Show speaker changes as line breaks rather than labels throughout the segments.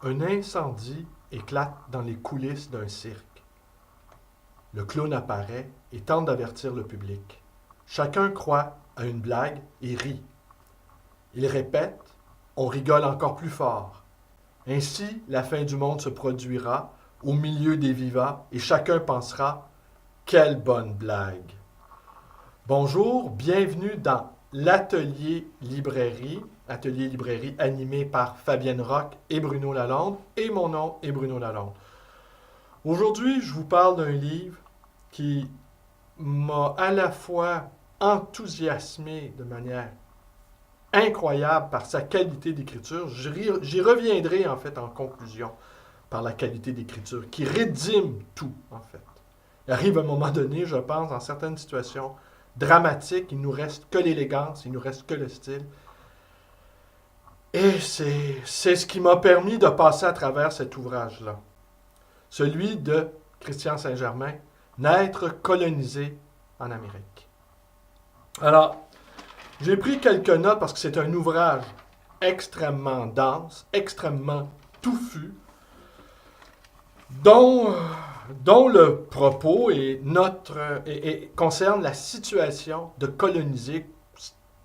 Un incendie éclate dans les coulisses d'un cirque. Le clown apparaît et tente d'avertir le public. Chacun croit à une blague et rit. Il répète, on rigole encore plus fort. Ainsi, la fin du monde se produira au milieu des vivats et chacun pensera quelle bonne blague. Bonjour, bienvenue dans l'Atelier Librairie, Atelier Librairie animé par Fabienne Roch et Bruno Lalonde, et mon nom est Bruno Lalonde. Aujourd'hui, je vous parle d'un livre qui m'a à la fois enthousiasmé de manière incroyable par sa qualité d'écriture. J'y reviendrai en fait en conclusion par la qualité d'écriture qui rédime tout en fait. Il arrive un moment donné, je pense, dans certaines situations dramatiques, il nous reste que l'élégance, il nous reste que le style. Et c'est ce qui m'a permis de passer à travers cet ouvrage-là. Celui de Christian Saint-Germain, Naître colonisé en Amérique. Alors, j'ai pris quelques notes parce que c'est un ouvrage extrêmement dense, extrêmement touffu, dont le propos concerne la situation de coloniser,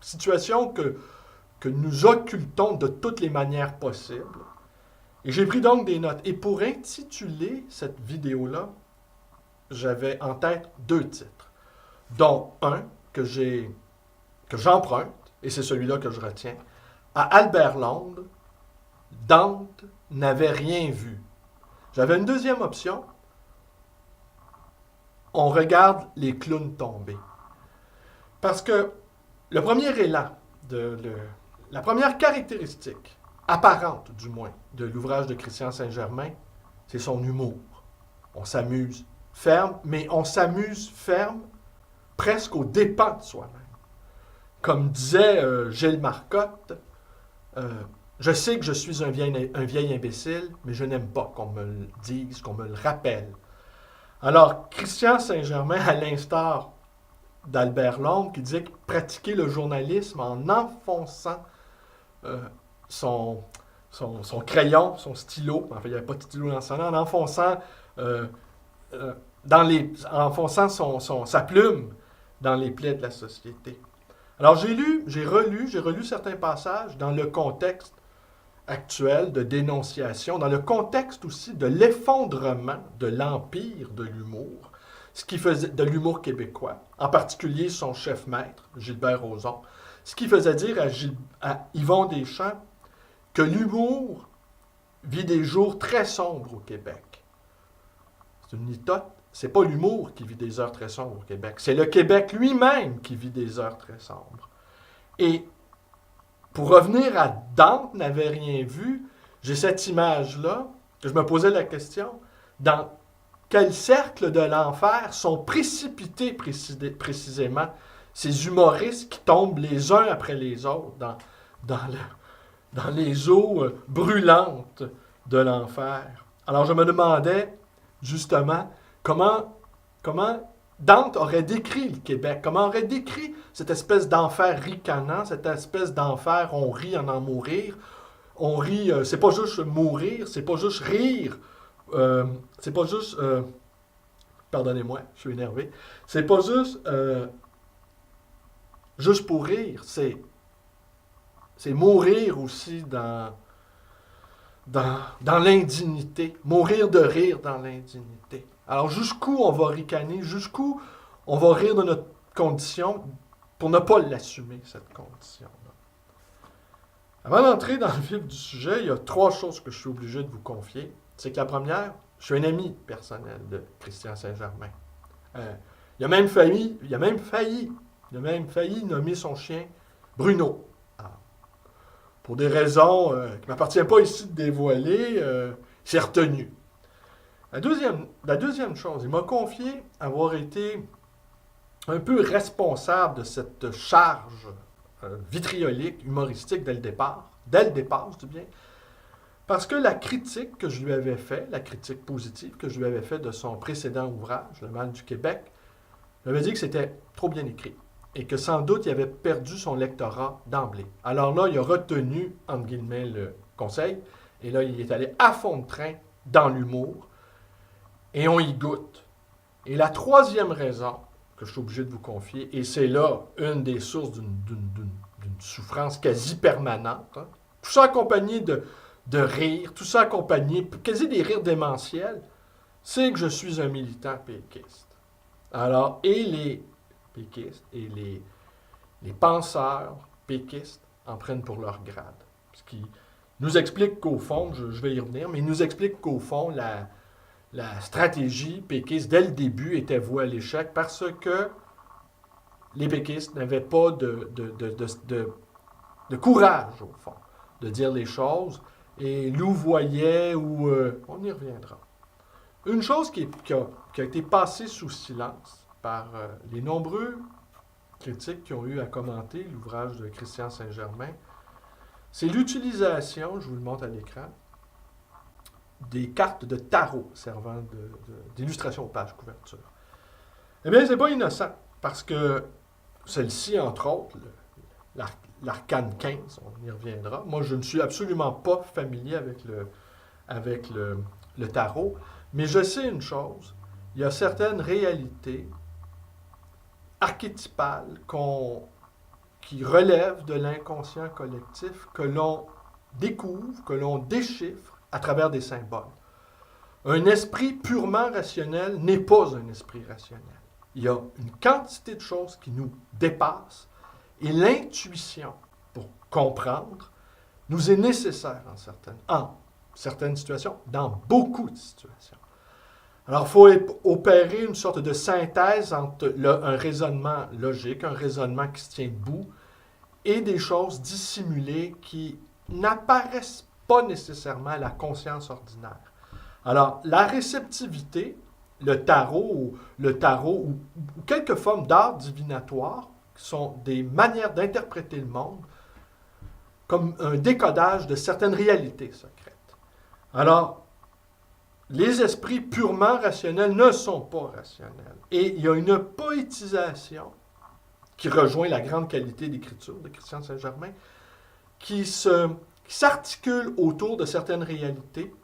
situation que nous occultons de toutes les manières possibles. Et j'ai pris donc des notes. Et pour intituler cette vidéo-là, j'avais en tête 2 titres, dont un que j'emprunte, et c'est celui-là que je retiens, à Albert Londres, Dante n'avait rien vu. J'avais une deuxième option, on regarde les clowns tomber. Parce que le premier élan, la première caractéristique, apparente du moins, de l'ouvrage de Christian Saint-Germain, c'est son humour. On s'amuse ferme, mais on s'amuse ferme presque aux dépens de soi-même. Comme disait Gilles Marcotte, je sais que je suis un vieil imbécile, mais je n'aime pas qu'on me le dise, qu'on me le rappelle. Alors, Christian Saint-Germain, à l'instar d'Albert Londres, qui disait pratiquer le journalisme en enfonçant son crayon, son stylo, enfin, il n'y avait pas de stylo dans son nom, en enfonçant, sa plume dans les plaies de la société. Alors, j'ai relu certains passages dans le contexte actuel de dénonciation, dans le contexte aussi de l'effondrement de l'empire de l'humour, ce qui faisait de l'humour québécois, en particulier son chef-maître, Gilbert Rozon, ce qui faisait dire à Yvon Deschamps que l'humour vit des jours très sombres au Québec. C'est une litote. C'est pas l'humour qui vit des heures très sombres au Québec. C'est le Québec lui-même qui vit des heures très sombres. Et pour revenir à Dante n'avait rien vu, j'ai cette image-là, que je me posais la question, dans quel cercle de l'enfer sont précipités précisément ces humoristes qui tombent les uns après les autres dans les eaux brûlantes de l'enfer. Alors je me demandais justement comment Dante aurait décrit le Québec, comment aurait décrit cette espèce d'enfer ricanant, cette espèce d'enfer on rit en mourir. On rit, c'est pas juste mourir, c'est pas juste rire, c'est pas juste... pardonnez-moi, je suis énervé. C'est pas juste pour rire, c'est mourir aussi dans l'indignité, mourir de rire dans l'indignité. Alors jusqu'où on va ricaner, jusqu'où on va rire de notre condition pour ne pas l'assumer, cette condition-là. Avant d'entrer dans le vif du sujet, il y a 3 choses que je suis obligé de vous confier. C'est que la première, je suis un ami personnel de Christian Saint-Germain. Il a même failli nommer son chien Bruno. Pour des raisons qui ne m'appartiennent pas ici de dévoiler, il s'est retenu. La deuxième chose, il m'a confié avoir été un peu responsable de cette charge vitriolique, humoristique dès le départ, je dis bien, parce que la critique que je lui avais faite, la critique positive que je lui avais faite de son précédent ouvrage, Le Mal du Québec, je lui avais dit que c'était trop bien écrit et que sans doute il avait perdu son lectorat d'emblée. Alors là, il a retenu, entre guillemets, le conseil Et là, il est allé à fond de train dans l'humour, et on y goûte. Et la troisième raison que je suis obligé de vous confier, et c'est là une des sources d'une souffrance quasi permanente, hein, tout ça accompagné de rires, tout ça accompagné, quasi des rires démentiels, c'est que je suis un militant péquiste. Alors, et les péquistes et les penseurs péquistes en prennent pour leur grade. Ce qui nous explique qu'au fond, je vais y revenir, mais il nous explique qu'au fond, la stratégie péquiste, dès le début, était vouée à l'échec parce que les péquistes n'avaient pas de courage, au fond, de dire les choses et louvoyaient ou... on y reviendra. Une chose qui a été passée sous silence par les nombreux critiques qui ont eu à commenter l'ouvrage de Christian Saint-Germain, c'est l'utilisation, je vous le montre à l'écran, des cartes de tarot servant d'illustration aux pages couverture. Eh bien, c'est pas innocent, parce que celle-ci, entre autres, l'arcane 15, on y reviendra. Moi, je ne suis absolument pas familier avec le tarot, mais je sais une chose, il y a certaines réalités archétypales qui relèvent de l'inconscient collectif que l'on découvre, que l'on déchiffre à travers des symboles. Un esprit purement rationnel n'est pas un esprit rationnel. Il y a une quantité de choses qui nous dépassent et l'intuition, pour comprendre, nous est nécessaire en certaines situations, dans beaucoup de situations. Alors, il faut opérer une sorte de synthèse entre un raisonnement logique, un raisonnement qui se tient debout, et des choses dissimulées qui n'apparaissent pas nécessairement à la conscience ordinaire. Alors, la réceptivité, le tarot ou quelques formes d'art divinatoire, qui sont des manières d'interpréter le monde, comme un décodage de certaines réalités secrètes. Alors, les esprits purement rationnels ne sont pas rationnels. Et il y a une poétisation qui rejoint la grande qualité d'écriture de Christian Saint-Germain, qui s'articule autour de certaines réalités.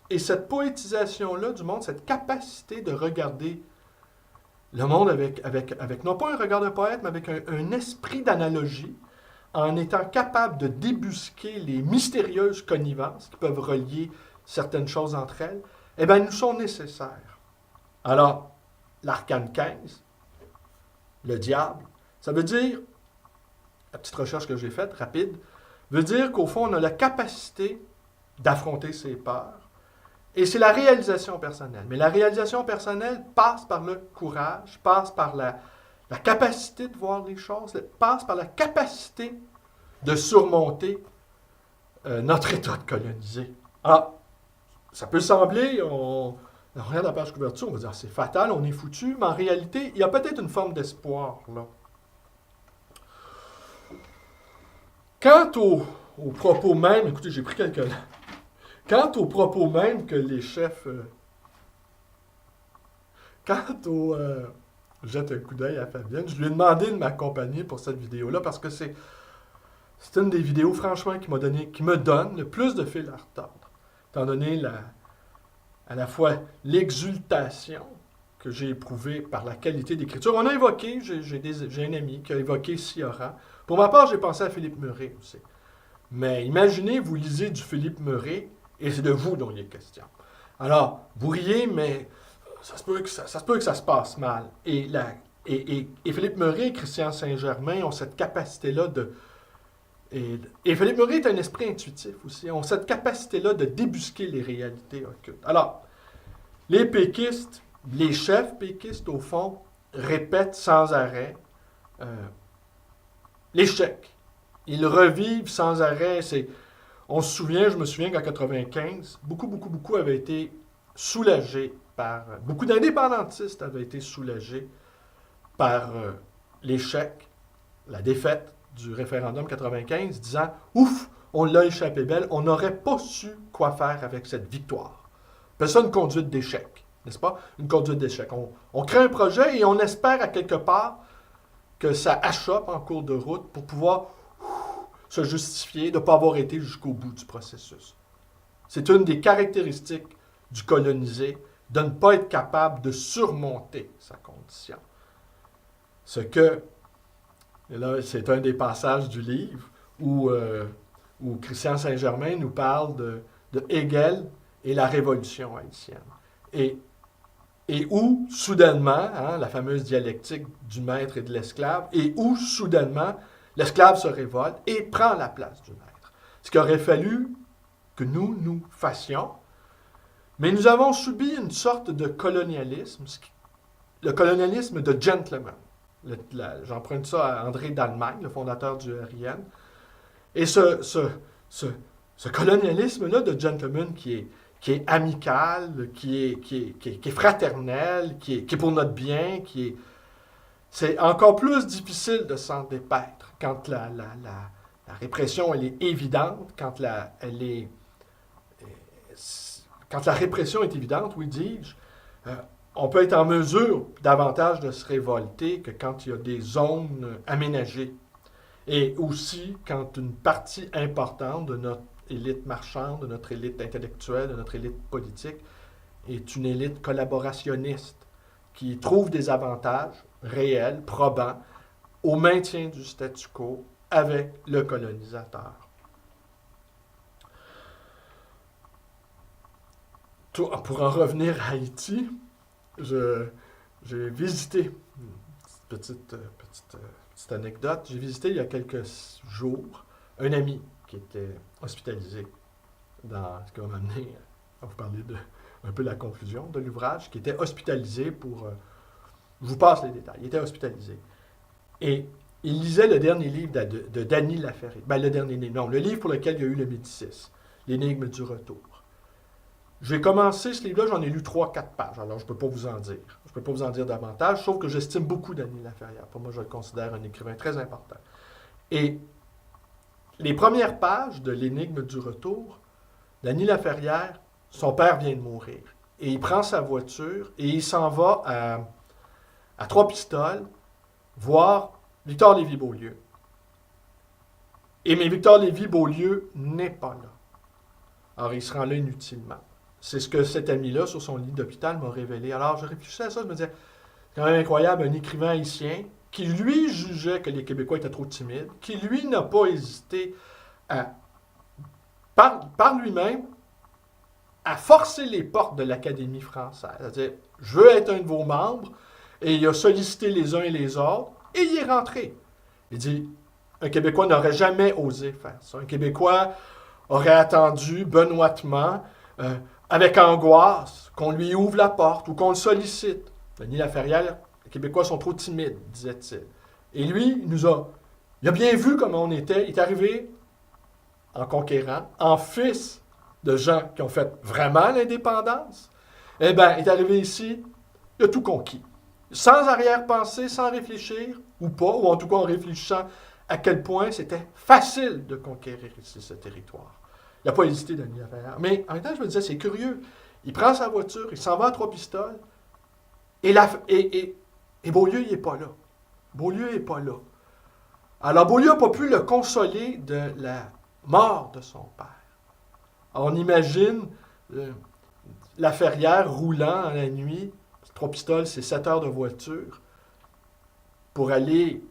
Et cette poétisation-là du monde, cette capacité de regarder le monde avec non pas un regard de poète, mais avec un esprit d'analogie, en étant capable de débusquer les mystérieuses connivences qui peuvent relier certaines choses entre elles, eh bien, nous sont nécessaires. Alors, l'arcane 15, le diable, ça veut dire, la petite recherche que j'ai faite, rapide, veut dire qu'au fond, on a la capacité d'affronter ses peurs, et c'est la réalisation personnelle. Mais la réalisation personnelle passe par le courage, passe par la capacité de voir les choses, passe par la capacité de surmonter notre état de colonisé. Alors, ça peut sembler, on regarde la page couverture, on va dire c'est fatal, on est foutu, mais en réalité, il y a peut-être une forme d'espoir là. Quant aux propos même, écoutez, j'ai pris quelques... Quant aux propos même que les chefs... Je jette un coup d'œil à Fabienne. Je lui ai demandé de m'accompagner pour cette vidéo-là parce que c'est une des vidéos, franchement, qui me donne le plus de fil à retordre. Étant donné à la fois l'exultation que j'ai éprouvée par la qualité d'écriture. On a évoqué, j'ai un ami qui a évoqué Sioran. Pour ma part, j'ai pensé à Philippe Murray aussi. Mais imaginez, vous lisez du Philippe Murray et c'est de vous dont il est question. Alors, vous riez, mais ça se peut que ça se passe mal. Et Philippe Murray et Christian Saint-Germain ont cette capacité-là de... Et Philippe Murray est un esprit intuitif aussi. Ils ont cette capacité-là de débusquer les réalités occultes. Alors, les péquistes, les chefs péquistes, au fond, répètent sans arrêt l'échec. Ils revivent sans arrêt. Je me souviens qu'en 1995, beaucoup avaient été soulagés beaucoup d'indépendantistes avaient été soulagés par l'échec, la défaite du référendum 95, disant « Ouf, on l'a échappé belle, on n'aurait pas su quoi faire avec cette victoire. » C'est ça une conduite d'échec, n'est-ce pas? Une conduite d'échec. On crée un projet et on espère à quelque part que ça achoppe en cours de route pour pouvoir se justifier de ne pas avoir été jusqu'au bout du processus. C'est une des caractéristiques du colonisé de ne pas être capable de surmonter sa condition. Ce que, et là, c'est un des passages du livre où Christian Saint-Germain nous parle de Hegel et la révolution haïtienne. Et où, soudainement, la fameuse dialectique du maître et de l'esclave, et où, soudainement, l'esclave se révolte et prend la place du maître. Ce qu'il aurait fallu que nous fassions, mais nous avons subi une sorte de colonialisme, le colonialisme de gentleman. J'emprunte ça à André d'Allemagne, le fondateur du RIN. Et ce colonialisme-là de gentleman qui est amical, qui est fraternel, qui est pour notre bien, c'est encore plus difficile de s'en dépaître quand la répression elle est évidente, quand la répression est évidente, oui dis-je, on peut être en mesure davantage de se révolter que quand il y a des zones aménagées. Et aussi quand une partie importante de notre élite marchande, de notre élite intellectuelle, de notre élite politique, est une élite collaborationniste qui trouve des avantages réels, probants, au maintien du statu quo avec le colonisateur. Pour en revenir à Haïti, j'ai visité, petite anecdote, j'ai visité il y a quelques jours un ami qui était hospitalisé ce qui va m'amener à vous parler de un peu la conclusion de l'ouvrage, qui était hospitalisé pour... je vous passe les détails. Il était hospitalisé. Et il lisait le dernier livre de Dany Laferrière. Le livre pour lequel il y a eu le Médicis, L'énigme du retour. J'ai commencé ce livre-là, j'en ai lu 3-4 pages, alors je ne peux pas vous en dire. Je ne peux pas vous en dire davantage, sauf que j'estime beaucoup Dany Laferrière. Pour moi, je le considère un écrivain très important. Et les premières pages de L'énigme du retour, Dany Laferrière, son père vient de mourir. Et il prend sa voiture et il s'en va à Trois-Pistoles voir Victor Lévy-Beaulieu. Mais Victor Lévy-Beaulieu n'est pas là. Alors, il se rend là inutilement. C'est ce que cet ami-là, sur son lit d'hôpital, m'a révélé. Alors, je réfléchissais à ça, je me disais, c'est quand même incroyable, un écrivain haïtien qui, lui, jugeait que les Québécois étaient trop timides, qui, lui, n'a pas hésité à, par lui-même, à forcer les portes de l'Académie française. C'est-à-dire, je veux être un de vos membres, et il a sollicité les uns et les autres, et il est rentré. Il dit, un Québécois n'aurait jamais osé faire ça. Un Québécois aurait attendu benoîtement, avec angoisse, qu'on lui ouvre la porte ou qu'on le sollicite. Dany Laferrière, les Québécois sont trop timides, disait-il. Et lui, il a bien vu comment on était. Il est arrivé en conquérant, en fils de gens qui ont fait vraiment l'indépendance. Eh bien, il est arrivé ici, il a tout conquis. Sans arrière-pensée, sans réfléchir, ou pas, ou en tout cas en réfléchissant à quel point c'était facile de conquérir ici ce territoire. Il n'a pas hésité, Dany Laferrière. Mais en même temps, je me disais, c'est curieux. Il prend sa voiture, il s'en va à Trois-Pistoles, et Beaulieu, il n'est pas là. Beaulieu n'est pas là. Alors, Beaulieu n'a pas pu le consoler de la mort de son père. Alors, on imagine Laferrière roulant en la nuit, Trois-Pistoles, c'est 7 heures de voiture, pour aller,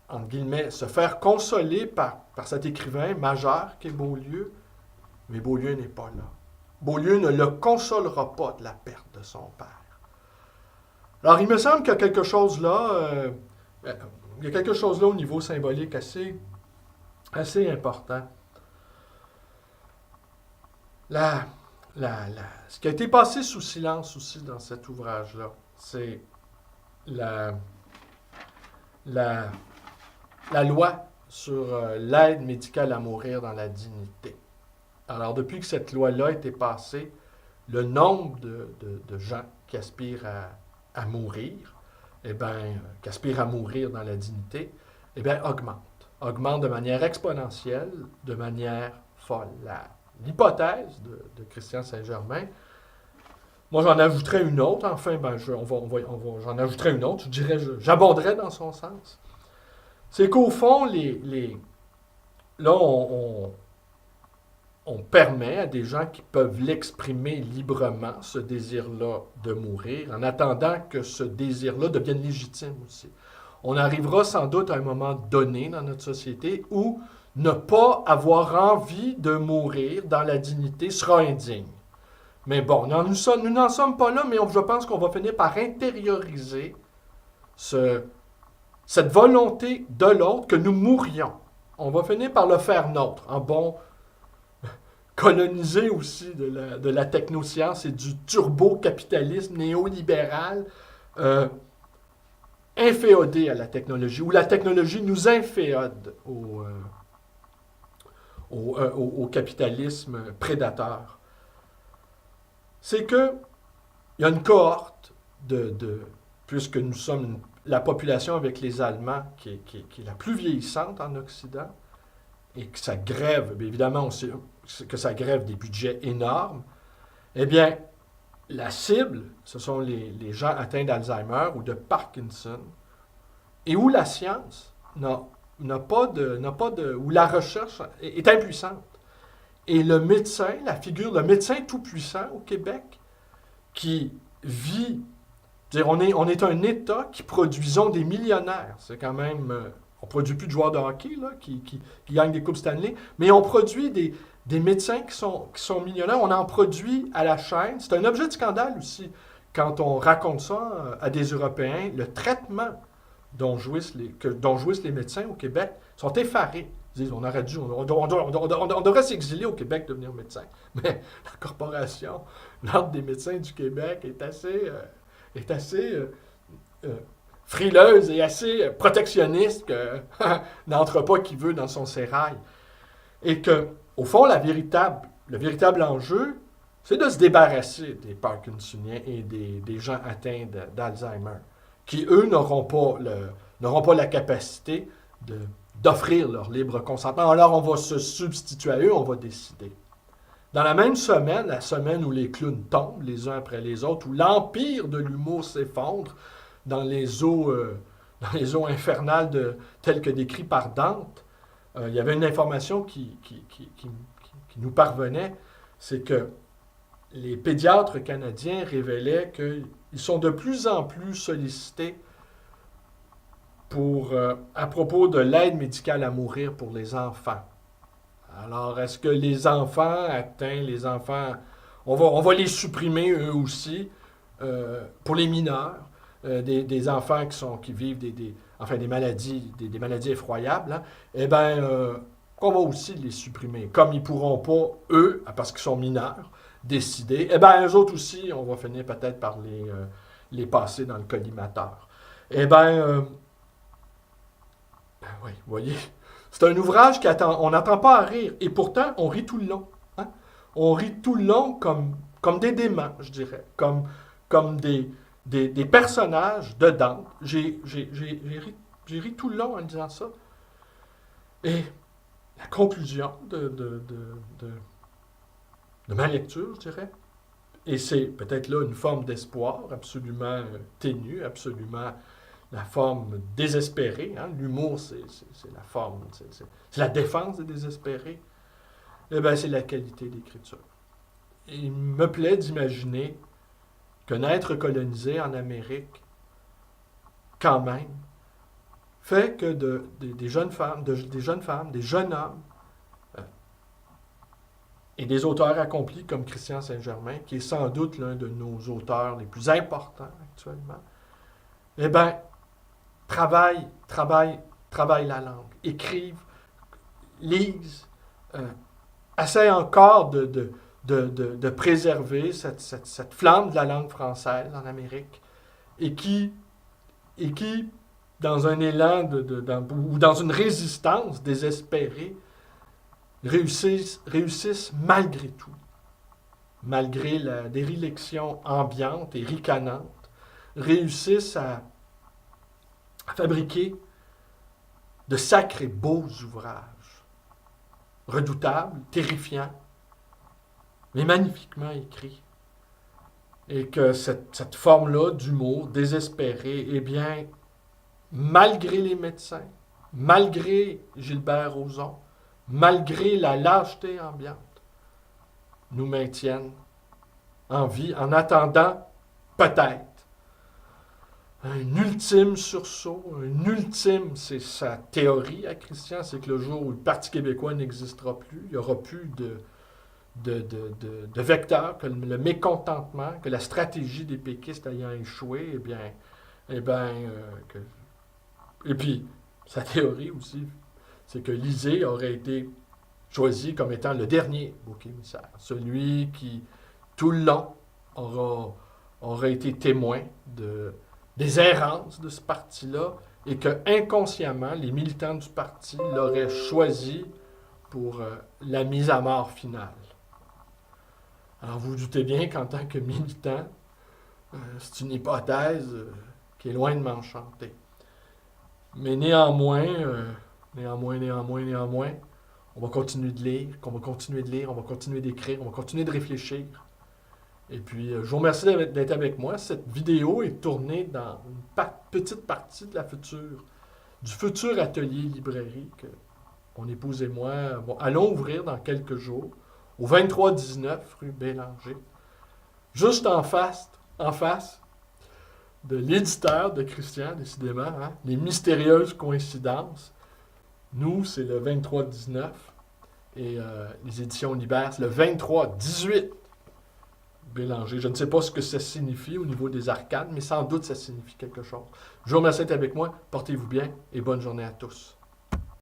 entre guillemets, se faire consoler par cet écrivain majeur qu'est Beaulieu, mais Beaulieu n'est pas là. Beaulieu ne le consolera pas de la perte de son père. Alors, il me semble qu'il y a quelque chose là, au niveau symbolique assez important. Ce qui a été passé sous silence aussi dans cet ouvrage-là, c'est la loi sur l'aide médicale à mourir dans la dignité. Alors, depuis que cette loi-là a été passée, le nombre de gens qui aspirent à mourir, qui aspirent à mourir dans la dignité, augmente de manière exponentielle, de manière folle. L'hypothèse de Christian Saint-Germain, moi j'en ajouterais une autre, j'en ajouterais une autre, j'abonderais dans son sens. C'est qu'au fond, là, on permet à des gens qui peuvent l'exprimer librement, ce désir-là de mourir, en attendant que ce désir-là devienne légitime aussi. On arrivera sans doute à un moment donné dans notre société où ne pas avoir envie de mourir dans la dignité sera indigne. Mais bon, nous n'en sommes pas là, mais je pense qu'on va finir par intérioriser cette volonté de l'autre que nous mourions. On va finir par le faire nôtre, en bon colonisé aussi de la technoscience et du turbo-capitalisme néolibéral inféodé à la technologie, où la technologie nous inféode au capitalisme prédateur. C'est que il y a une cohorte puisque nous sommes la population avec les Allemands qui est la plus vieillissante en Occident, et que ça grève, évidemment, on sait que ça grève des budgets énormes, eh bien, la cible, ce sont les gens atteints d'Alzheimer ou de Parkinson, et où la science n'a pas de, où la recherche est impuissante. Et le médecin, le médecin tout-puissant au Québec, qui vit, on est un État qui produisons des millionnaires. C'est quand même, on produit plus de joueurs de hockey là, qui gagnent des coupes Stanley, mais on produit des médecins qui sont millionnaires. On en produit à la chaîne. C'est un objet de scandale aussi quand on raconte ça à des Européens. Le traitement dont jouissent les médecins au Québec sont effarés. Ils disent, on devrait s'exiler au Québec devenir médecin. Mais la corporation, l'Ordre des médecins du Québec est assez frileuse et assez protectionniste que n'entre pas qui veut dans son sérail. Et que, au fond, le véritable enjeu, c'est de se débarrasser des Parkinsoniens et des gens atteints d'Alzheimer, qui, eux, n'auront pas la capacité d'offrir leur libre consentement. Alors, on va se substituer à eux, on va décider. Dans la même semaine, la semaine où les clowns tombent les uns après les autres, où l'empire de l'humour s'effondre dans les eaux infernales telles que décrites par Dante, il y avait une information qui nous parvenait, c'est que les pédiatres canadiens révélaient qu'ils sont de plus en plus sollicités à propos de l'aide médicale à mourir pour les enfants. Alors, est-ce que les enfants on va les supprimer eux aussi, pour les mineurs, des enfants qui vivent des maladies effroyables, hein, eh bien, qu'on va aussi les supprimer. Comme ils ne pourront pas, eux, parce qu'ils sont mineurs, décider, eh bien, eux autres aussi, on va finir peut-être par les passer dans le collimateur. Eh bien, oui, vous voyez, c'est un ouvrage on n'attend pas à rire, et pourtant, on rit tout le long. Hein? On rit tout le long comme des démons, je dirais, comme des personnages de Dante. J'ai ri tout le long en disant ça. Et la conclusion de ma lecture, je dirais, et c'est peut-être là une forme d'espoir absolument ténue, absolument la forme désespérée. Hein? L'humour, c'est la forme, c'est la défense des désespérés. Eh bien, c'est la qualité d'écriture. Il me plaît d'imaginer qu'un être colonisé en Amérique, quand même, fait que des jeunes femmes, des jeunes hommes, et des auteurs accomplis comme Christian Saint-Germain, qui est sans doute l'un de nos auteurs les plus importants actuellement, eh bien, travaillent la langue, écrivent, lisent, essaient encore de préserver cette flamme de la langue française en Amérique, et qui dans un élan ou dans une résistance désespérée, réussissent malgré tout, malgré la déréliction ambiante et ricanante, réussissent à fabriquer de sacrés beaux ouvrages, redoutables, terrifiants, mais magnifiquement écrits. Et que cette forme-là d'humour désespéré, eh bien, malgré les médecins, malgré Gilbert Rozon, malgré la lâcheté ambiante, nous maintienne en vie, en attendant peut-être un ultime sursaut, un ultime, c'est sa théorie à Christian, c'est que le jour où le Parti québécois n'existera plus, il n'y aura plus de vecteur, que le mécontentement, que la stratégie des péquistes ayant échoué, et puis sa théorie aussi, c'est que Lisée aurait été choisi comme étant le dernier bouc émissaire, celui qui, tout le long, aurait été témoin des errances de ce parti-là et que inconsciemment, les militants du parti l'auraient choisi pour la mise à mort finale. Alors vous vous doutez bien qu'en tant que militant, c'est une hypothèse qui est loin de m'enchanter. Mais néanmoins, on va continuer de lire, on va continuer d'écrire, on va continuer de réfléchir. Et puis, je vous remercie d'être avec moi. Cette vidéo est tournée dans une petite partie du futur atelier librairie que mon épouse et moi allons ouvrir dans quelques jours, au 2319 rue Bélanger, juste en face de l'éditeur de Christian, décidément, hein, les mystérieuses coïncidences. Nous, c'est le 23-19 et les éditions Libère, c'est le 23-18 Bélanger. Je ne sais pas ce que ça signifie au niveau des arcades, mais sans doute ça signifie quelque chose. Je vous remercie d'être avec moi, portez-vous bien et bonne journée à tous.